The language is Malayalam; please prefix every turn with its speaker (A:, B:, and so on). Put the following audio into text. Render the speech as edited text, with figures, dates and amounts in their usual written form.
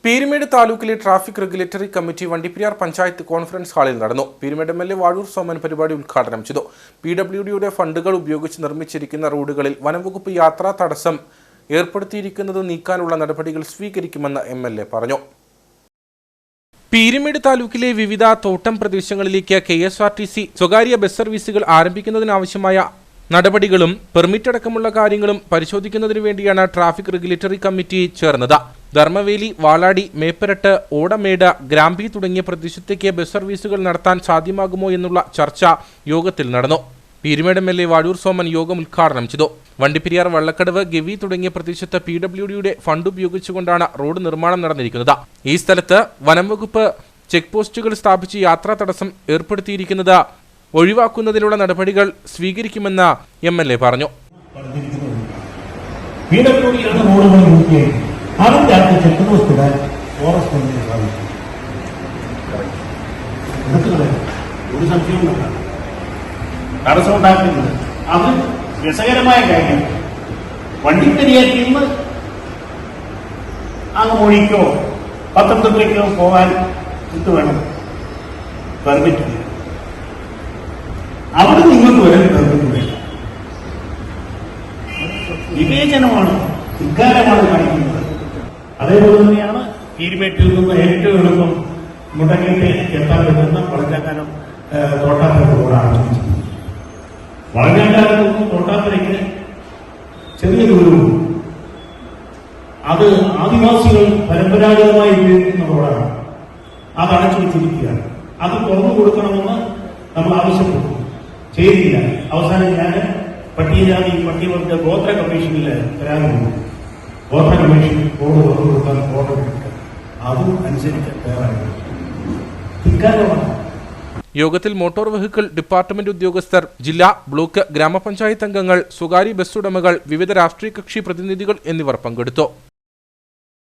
A: പീരുമേട് താലൂക്കിലെ traffic regulatory committee Vandiperiyar panchayat conference ഹാളിൽ നടന്നു. പീരുമേട് എം.എൽ.എ. വാഴൂർ സോമൻ പരിപാടി ഉദ്ഘാടനം ചെയ്തു. PWDയുടെ ഫണ്ടുകൾ ഉപയോഗിച്ച് നിർമ്മിച്ചിരിക്കുന്ന റോഡുകളിൽ വനംവകുപ്പ് യാത്രാ തടസ്സം ഏർപ്പെടുത്തിയിരിക്കുന്നത് നീക്കാനുള്ള നടപടികൾ സ്വീകരിക്കുമെന്ന് എം.എൽ.എ. പറഞ്ഞു. പീരുമേട് താലൂക്കിലെ വിവിധ തോട്ടം പ്രദേശങ്ങളിലേക്ക് KSRTC സ്വകാര്യ ബസ് സർവീസുകൾ ആരംഭിക്കുന്നതിനാവശ്യമായ നടപടികളും പെർമിറ്റ് അടക്കമുള്ള കാര്യങ്ങളും പരിശോധിക്കുന്നതിനു വേണ്ടിയാണ് ട്രാഫിക് റെഗുലേറ്ററി കമ്മിറ്റി ചേർന്നത്. ധർമ്മവേലി, വാളാടി, മേപ്പരട്ട്, ഓടമേട്, ഗ്രാമ്പി തുടങ്ങിയ പ്രദേശത്തേക്ക് ബസ് സർവീസുകൾ നടത്താൻ സാധ്യമാകുമോ എന്നുള്ള ചർച്ച യോഗത്തിൽ നടന്നു. പീരുമേട് എം.എൽ.എ. വാഴൂർ സോമൻ യോഗം ഉദ്ഘാടനം ചെയ്തു. വണ്ടിപ്പെരിയാർ, വള്ളക്കടവ്, ഗവി തുടങ്ങിയ പ്രദേശത്ത് PWDയുടെ ഫണ്ട് ഉപയോഗിച്ചുകൊണ്ടാണ് റോഡ് നിർമ്മാണം നടന്നിരിക്കുന്നത്. ഈ സ്ഥലത്ത് വനംവകുപ്പ് ചെക്ക് പോസ്റ്റുകൾ സ്ഥാപിച്ച് യാത്രാ തടസ്സം ഏർപ്പെടുത്തിയിരിക്കുന്നത് ഒഴിവാക്കുന്നതിനുള്ള നടപടികൾ സ്വീകരിക്കുമെന്ന് എം.എൽ.എ. പറഞ്ഞു.
B: അതിന്റെ അടുത്ത് ചെക്ക് പോസ്റ്റ് ഇടാൻ ഫോറസ്റ്റ് കമ്പനി സാധിക്കും. ഒരു സംശയവും തടസ്സം ഉണ്ടാക്കുന്നത് അത് രസകരമായ കാര്യം. വണ്ടിപ്പെരിയാറിൽ നിന്ന് അങ്ങ് മൊഴിക്കോ പത്തനംതിട്ടയ്ക്കോ പോകാൻ ഇത് വേണം പെർമിറ്റ്. അവിടെ നിങ്ങൾക്ക് വരാൻ പെർമിറ്റ് വേണം. വിവേചനമാണ്, ധിക്കാരമാണ് കാണിക്കുന്നത്. അതേപോലെ തന്നെയാണ് പീരുമേട്ടിൽ നിന്ന് ഏറ്റവും എളുപ്പം മുടങ്ങിയിട്ട് എത്താൻ പറ്റുന്ന വളഞ്ഞാക്കാനം തോട്ടാപ്പുര റോഡാണ്. വളഞ്ഞാക്കാനത്ത് നിന്ന് തോട്ടാപ്പുരയ്ക്ക് ചെറിയ ദൂരവും അത് ആദിവാസികൾ പരമ്പരാഗതമായി ഉപയോഗിക്കുന്ന റോഡാണ്. അത് അടച്ചു വെച്ചിരിക്കുകയാണ്. അത് തുറന്നു കൊടുക്കണമെന്ന് നമ്മൾ ആവശ്യപ്പെട്ടു, ചെയ്തില്ല. അവസാനം ഞാൻ പട്ടികജാതി പട്ടികവർഗ ഗോത്ര കമ്മീഷനിൽ പരാതി കൊടുത്തു. ഗോത്ര കമ്മീഷൻ റോഡ് തുറന്നു കൊടുക്കാൻ ഓർഡർ കിട്ടുക, അതും അനുസരിച്ച് തയ്യാറായി. ഇക്കാര്യമാണ്.
A: യോഗത്തിൽ മോട്ടോർ വെഹിക്കിൾ ഡിപ്പാർട്ട്മെന്റ് ഉദ്യോഗസ്ഥർ, ജില്ലാ, ബ്ലോക്ക്, ഗ്രാമപഞ്ചായത്ത് അംഗങ്ങൾ, സ്വകാര്യ ബസ് ഉടമകൾ, വിവിധ രാഷ്ട്രീയ കക്ഷി പ്രതിനിധികൾ എന്നിവർ പങ്കെടുത്തു.